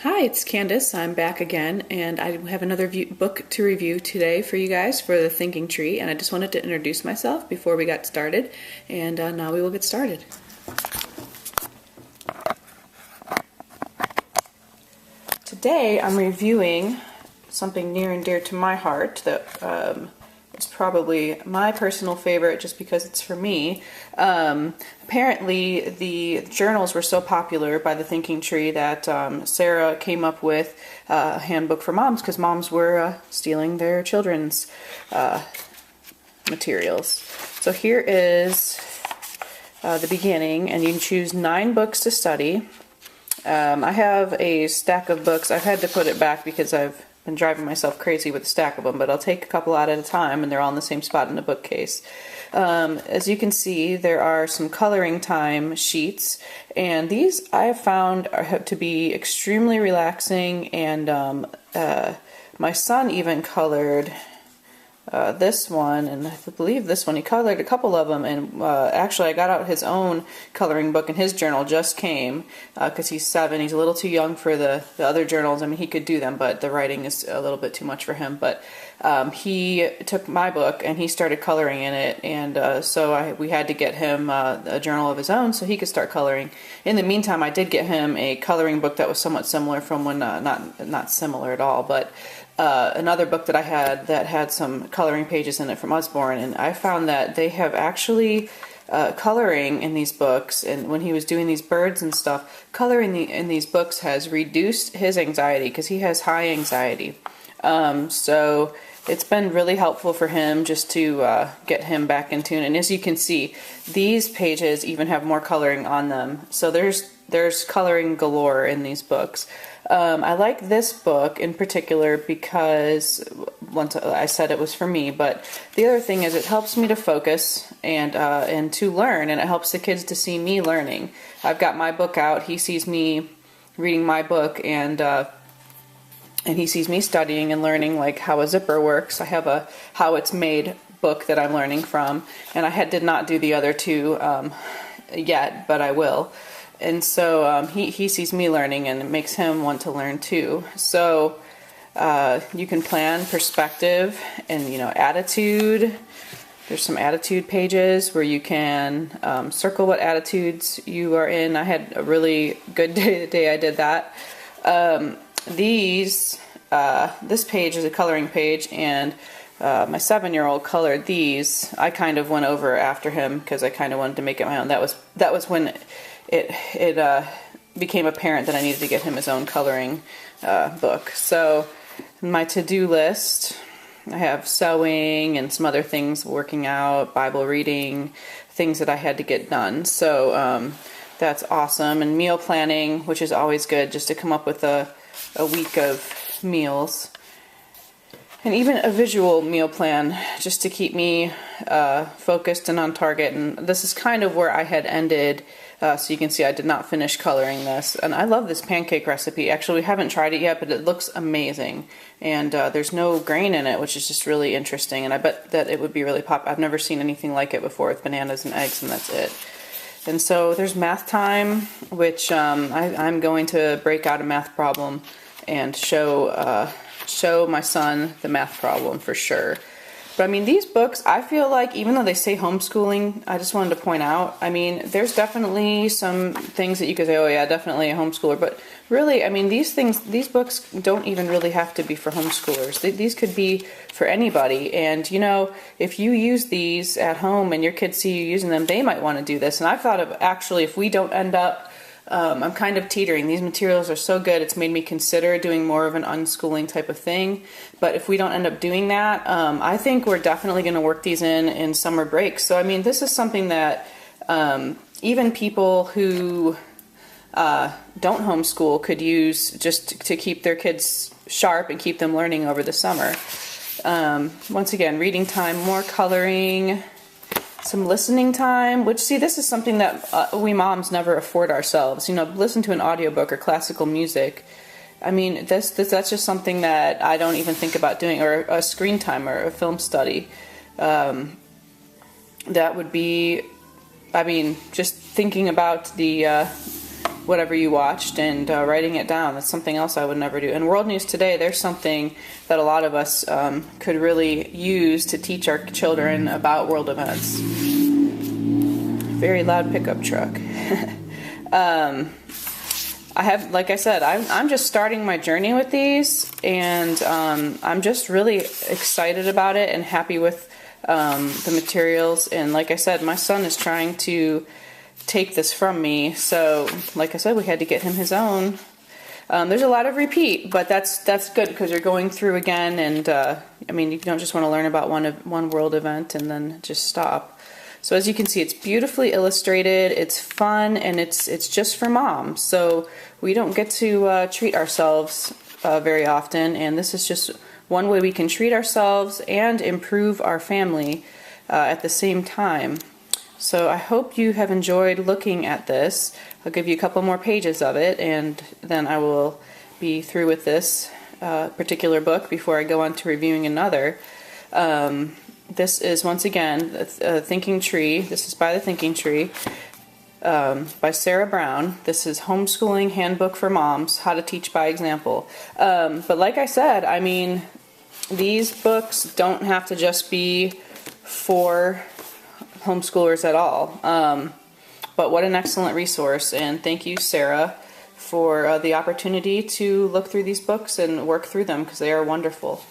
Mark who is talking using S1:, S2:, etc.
S1: Hi, it's Candace. I'm back again, and I have another book to review today for you guys for the Thinking Tree, and I just wanted to introduce myself before we got started, and now we will get started. Today I'm reviewing something near and dear to my heart that is probably my personal favorite just because it's for me. Apparently the journals were so popular by the Thinking Tree that Sarah came up with a handbook for moms because moms were stealing their children's materials. So here is the beginning, and you can choose 9 books to study. I have a stack of books. I've had to put it back because I've been driving myself crazy with a stack of them, but I'll take a couple out at a time, and they're all in the same spot in the bookcase. As you can see, there are some coloring time sheets, and these I have found to be extremely relaxing, and my son even colored this one, and I believe this one. He colored a couple of them, and actually I got out his own coloring book, and his journal just came because he's 7. He's a little too young for the other journals. I mean, he could do them, but the writing is a little bit too much for him. But he took my book and he started coloring in it, and so we had to get him a journal of his own so he could start coloring. In the meantime, I did get him a coloring book that was somewhat similar from when, not similar at all, but another book that I had that had some coloring pages in it from Usborne, and I found that they have actually coloring in these books, and when he was doing these birds and stuff, coloring in these books has reduced his anxiety because he has high anxiety. So it's been really helpful for him just to get him back in tune. And as you can see, these pages even have more coloring on them. So there's coloring galore in these books. I like this book in particular because, once I said it was for me, but the other thing is it helps me to focus and to learn, and it helps the kids to see me learning. I've got my book out. He sees me reading my book, and he sees me studying and learning, like how a zipper works. I have a how it's made book that I'm learning from, and I did not do the other two yet, but I will. And so he sees me learning, and it makes him want to learn too. So you can plan perspective and, attitude. There's some attitude pages where you can circle what attitudes you are in. I had a really good day the day I did that. This page is a coloring page, and my 7-year-old colored these. I kind of went over after him because I kind of wanted to make it my own. That was when it became apparent that I needed to get him his own coloring book. So my to-do list, I have sewing and some other things, working out, Bible reading, things that I had to get done. So that's awesome. And meal planning, which is always good, just to come up with a week of meals. And even a visual meal plan, just to keep me focused and on target. And this is kind of where I had ended. So you can see I did not finish coloring this. And I love this pancake recipe. Actually, we haven't tried it yet, but it looks amazing. And there's no grain in it, which is just really interesting. And I bet that it would be really popular. I've never seen anything like it before with bananas and eggs, and that's it. And so there's math time, which I'm going to break out a math problem and show my son the math problem for sure. But I mean, these books, I feel like, even though they say homeschooling, I just wanted to point out, I mean, there's definitely some things that you could say, oh yeah, definitely a homeschooler. But really, I mean, these books don't even really have to be for homeschoolers. These could be for anybody. And, if you use these at home and your kids see you using them, they might want to do this. And I've thought of, actually, if we don't end up I'm kind of teetering. These materials are so good, it's made me consider doing more of an unschooling type of thing. But if we don't end up doing that, I think we're definitely going to work these in summer breaks. So, I mean, this is something that even people who don't homeschool could use just to keep their kids sharp and keep them learning over the summer. Once again, reading time, more coloring, some listening time, which, see, this is something that we moms never afford ourselves. Listen to an audiobook or classical music. I mean, that's just something that I don't even think about doing, or a screen time or a film study. That would be, I mean, just thinking about the whatever you watched and writing it down. That's something else I would never do. In World News Today, there's something that a lot of us could really use to teach our children about world events. Very loud pickup truck. I have, like I said, I'm just starting my journey with these, and I'm just really excited about it and happy with the materials. And like I said, my son is trying to take this from me, so like I said, we had to get him his own. There's a lot of repeat, but that's good because you're going through again, and I mean, you don't just want to learn about one world event and then just stop. So as you can see, it's beautifully illustrated, it's fun, and it's just for moms. So we don't get to treat ourselves very often, and this is just one way we can treat ourselves and improve our family at the same time. So I hope you have enjoyed looking at this. I'll give you a couple more pages of it, and then I will be through with this particular book before I go on to reviewing another. This is, once again, Thinking Tree. This is by the Thinking Tree, by Sarah Brown. This is Homeschooling Handbook for Moms, How to Teach by Example. But like I said, I mean, these books don't have to just be for homeschoolers at all. But what an excellent resource, and thank you, Sarah, for the opportunity to look through these books and work through them, because they are wonderful.